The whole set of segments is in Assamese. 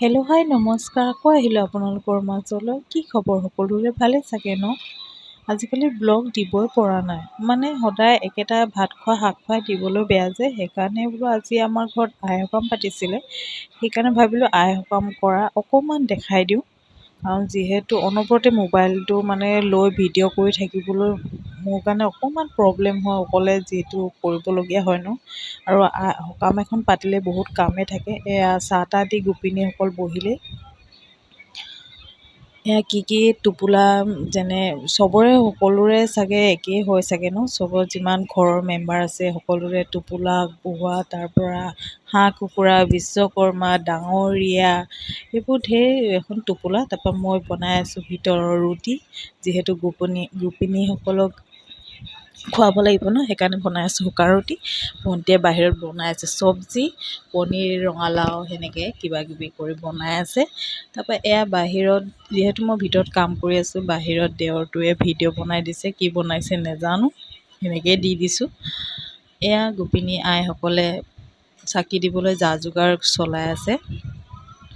হেল্ল' হাই নমস্কাৰ, আকৌ আহিলোঁ আপোনালোকৰ মাজলৈ। কি খবৰ সকলোৰে? ভালে চাগে ন? আজিকালি ব্লগ দিবই পৰা নাই, মানে সদায় একেটা ভাত খোৱা শাক খুৱাই দিবলৈ বেয়া যে, সেইকাৰণে বোলো আজি আমাৰ ঘৰত আই সকাম পাতিছিলে, সেইকাৰণে ভাবিলোঁ আই সকাম কৰা অকণমান দেখাই দিওঁ। কাৰণ যিহেতু অনবৰতে মোবাইলটো লৈ ভিডিঅ' কৰি থাকিবলৈ মোৰ কাৰণে অকণমান প্ৰব্লেম হয়, অকলে যিহেতু কৰিবলগীয়া হয় ন। আৰু সকাম এখন পাতিলে বহুত কামেই থাকে। এয়া চাহ তাহ দি গোপিনীসকল বহিলে এয়া কি টোপোলা, যেনে চবৰে সকলোৰে চাগে একেই হয় চাগে ন, চবৰ যিমান ঘৰৰ মেম্বাৰ আছে সকলোৰে টোপোলা বহোৱা, তাৰপৰা হাঁহ কুকুৰা, বিশ্বকৰ্মা, ডাঙৰীয়া, এইবোৰ ঢেৰ এখন টোপোলা। তাৰপৰা মই বনাই আছোঁ ভিতৰৰ ৰুটি, যিহেতু গোপিনীসকলক খুৱাব লাগিব ন, সেইকাৰণে বনাই আছোঁ শুকান ৰুটি। ভণ্টিয়ে বাহিৰত বনাই আছে চব্জি, পনীৰ, ৰঙালাও, সেনেকৈ কিবাকিবি কৰি বনাই আছে। তাৰপৰা এয়া বাহিৰত, যিহেতু মই ভিতৰত কাম কৰি আছোঁ, বাহিৰত দেৱৰটোৱে ভিডিঅ' বনাই দিছে, কি বনাইছে নাজানো, সেনেকৈয়ে দি দিছোঁ। এয়া গোপিনী আইসকলে চাকি দিবলৈ যা যোগাৰ চলাই আছে।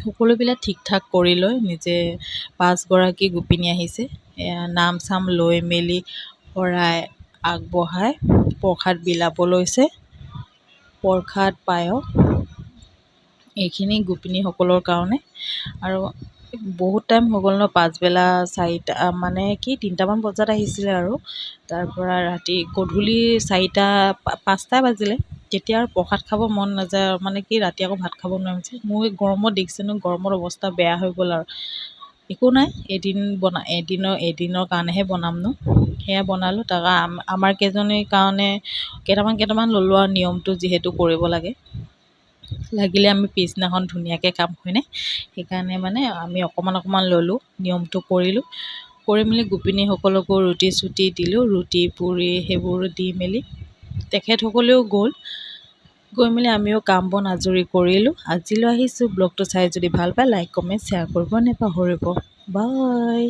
সকলোবিলাক ঠিক ঠাক কৰি লৈ নিজে 5গৰাকী গোপিনী আহিছে। এয়া নাম চাম লৈ মেলি শৰাই আগবঢ়াই প্ৰসাদ বিলাব লৈছে। প্ৰসাদ পায়স এইখিনি গোপিনীসকলৰ কাৰণে। আৰু বহুত টাইম হৈ গ'ল ন, পাছবেলা 3টামান বজাত আহিছিলে আৰু তাৰপৰা গধূলি 5টা বাজিলে। তেতিয়া আৰু প্ৰসাদ খাব মন নাযায়, ৰাতি আকৌ ভাত খাব নোৱাৰিম যে। মোৰ এই গৰমত দেখিছে ন, গৰমত অৱস্থা বেয়া হৈ গ'ল আৰু। একো নাই, এদিনৰ কাৰণেহে বনাম ন। সেয়া বনালোঁ। তাৰপৰা আমাৰ কেইজনীৰ কাৰণে কেইটামান ল'লোঁ আৰু, নিয়মটো যিহেতু কৰিব লাগে, লাগিলে আমি পিছদিনাখন ধুনীয়াকৈ খাম, হয়নে? সেইকাৰণে আমি অকণমান ল'লোঁ, নিয়মটো কৰিলোঁ। কৰি মেলি গোপিনীসকলকো ৰুটি চুটি দিলোঁ, ৰুটি পুৰি সেইবোৰ দি মেলি তেখেতসকলেও গৈ মেলি আমিও কাম বন আজৰি কৰিলোঁ। আজিলৈ আহিছোঁ। ব্লগটো চাই যদি ভাল পায় লাইক কমেণ্ট শ্বেয়াৰ কৰিব নাপাহৰিব। বাই।